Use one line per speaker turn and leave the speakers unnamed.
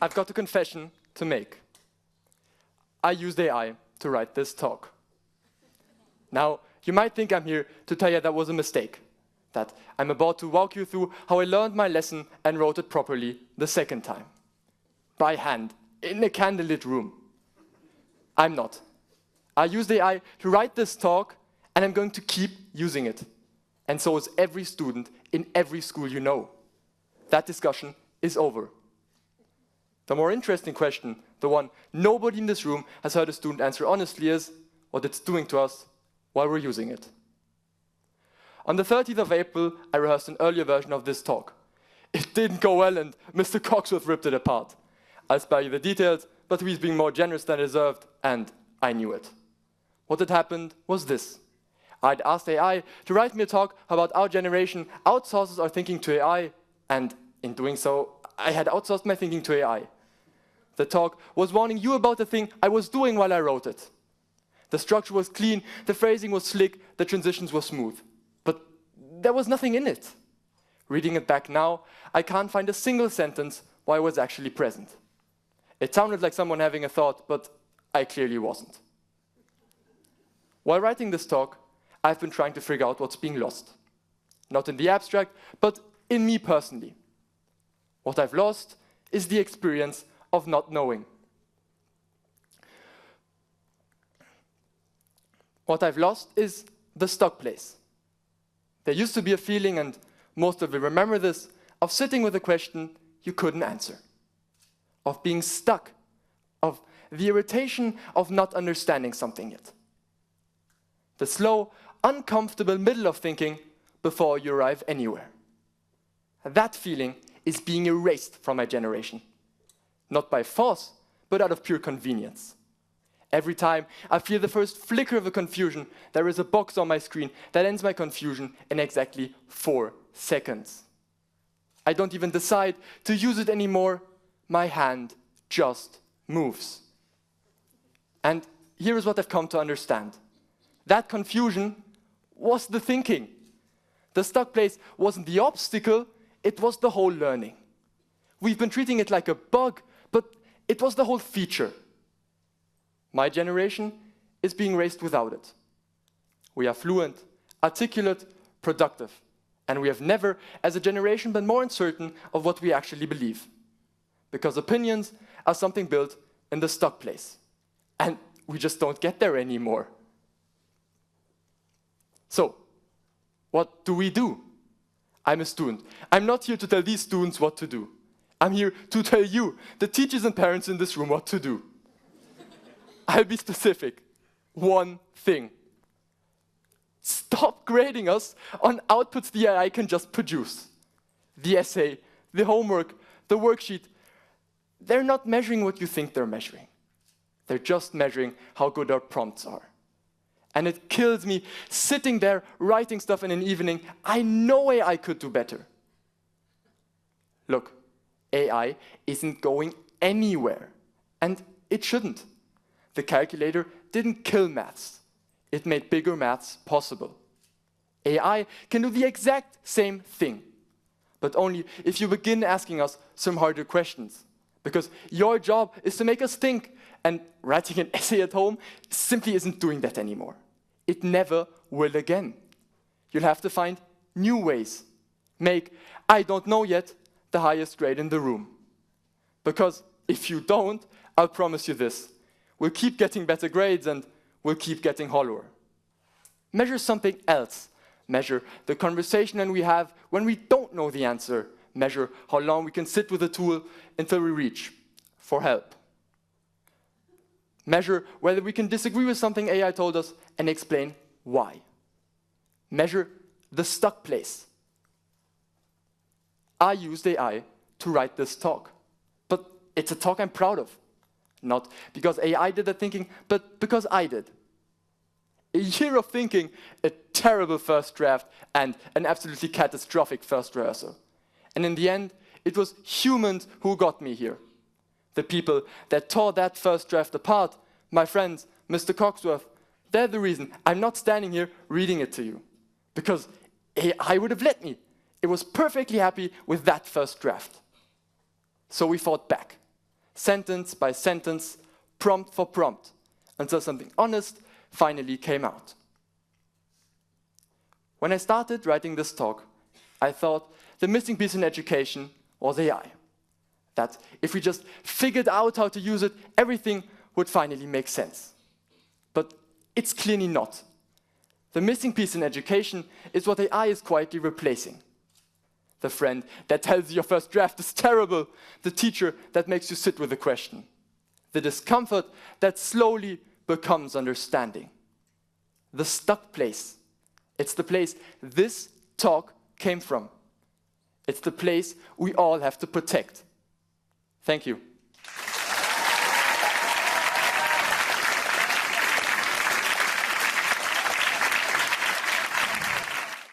I've got a confession to make. I used AI to write this talk. Now, you might think I'm here to tell you that was a mistake, that I'm about to walk you through how I learned my lesson and wrote it properly the second time, by hand, in a candlelit room. I'm not. I used AI to write this talk, and I'm going to keep using it. And so is every student in every school you know. That discussion is over. The more interesting question, the one nobody in this room has heard a student answer honestly, is what it's doing to us while we're using it. On the 30th of April, I rehearsed an earlier version of this talk. It didn't go well, and Mr. Cogsworth ripped it apart. I'll spare you the details, but he's being more generous than deserved, and I knew it. What had happened was this. I'd asked AI to write me a talk about our generation outsources our thinking to AI, and in doing so, I had outsourced my thinking to AI. The talk was warning you about the thing I was doing while I wrote it. The structure was clean, the phrasing was slick, the transitions were smooth. But there was nothing in it. Reading it back now, I can't find a single sentence where I was actually present. It sounded like someone having a thought, but I clearly wasn't. While writing this talk, I've been trying to figure out what's being lost. Not in the abstract, but in me personally. What I've lost is the experience of not knowing. What I've lost is the stuck place. There used to be a feeling, and most of you remember this, of sitting with a question you couldn't answer, of being stuck, of the irritation of not understanding something yet. The slow, uncomfortable middle of thinking before you arrive anywhere. That feeling is being erased from my generation. Not by force, but out of pure convenience. Every time I feel the first flicker of a confusion, there is a box on my screen that ends my confusion in exactly 4 seconds. I don't even decide to use it anymore. My hand just moves. And here is what I've come to understand. That confusion was the thinking. The stuck place wasn't the obstacle, it was the whole learning. We've been treating it like a bug, but it was the whole feature. My generation is being raised without it. We are fluent, articulate, productive, and we have never, as a generation, been more uncertain of what we actually believe. Because opinions are something built in the stuck place, and we just don't get there anymore. So, what do we do? I'm a student. I'm not here to tell these students what to do. I'm here to tell you, the teachers and parents in this room, what to do. I'll be specific. One thing. Stop grading us on outputs the AI can just produce. The essay, the homework, the worksheet, they're not measuring what you think they're measuring. They're just measuring how good our prompts are. And it kills me sitting there writing stuff in an evening. I know AI could do better. Look, AI isn't going anywhere, and it shouldn't. The calculator didn't kill maths. It made bigger maths possible. AI can do the exact same thing, but only if you begin asking us some harder questions. Because your job is to make us think, and writing an essay at home simply isn't doing that anymore. It never will again. You'll have to find new ways. Make, I don't know yet, the highest grade in the room. Because if you don't, I'll promise you this. We'll keep getting better grades and we'll keep getting hollower. Measure something else. Measure the conversation we have when we don't know the answer. Measure how long we can sit with a tool until we reach for help. Measure whether we can disagree with something AI told us and explain why. Measure the stuck place. I used AI to write this talk, but it's a talk I'm proud of. Not because AI did the thinking, but because I did. A year of thinking, a terrible first draft, and an absolutely catastrophic first rehearsal. And in the end, it was humans who got me here. The people that tore that first draft apart, my friends, Mr. Cogsworth, they're the reason I'm not standing here reading it to you. Because AI would have let me. It was perfectly happy with that first draft. So we fought back. sentence by sentence, prompt for prompt, until something honest finally came out. When I started writing this talk, I thought the missing piece in education was AI. That if we just figured out how to use it, everything would finally make sense. But it's clearly not. The missing piece in education is what AI is quietly replacing. The friend that tells you your first draft is terrible, the teacher that makes you sit with a question, the discomfort that slowly becomes understanding, the stuck place. It's the place this talk came from. It's the place we all have to protect. Thank you.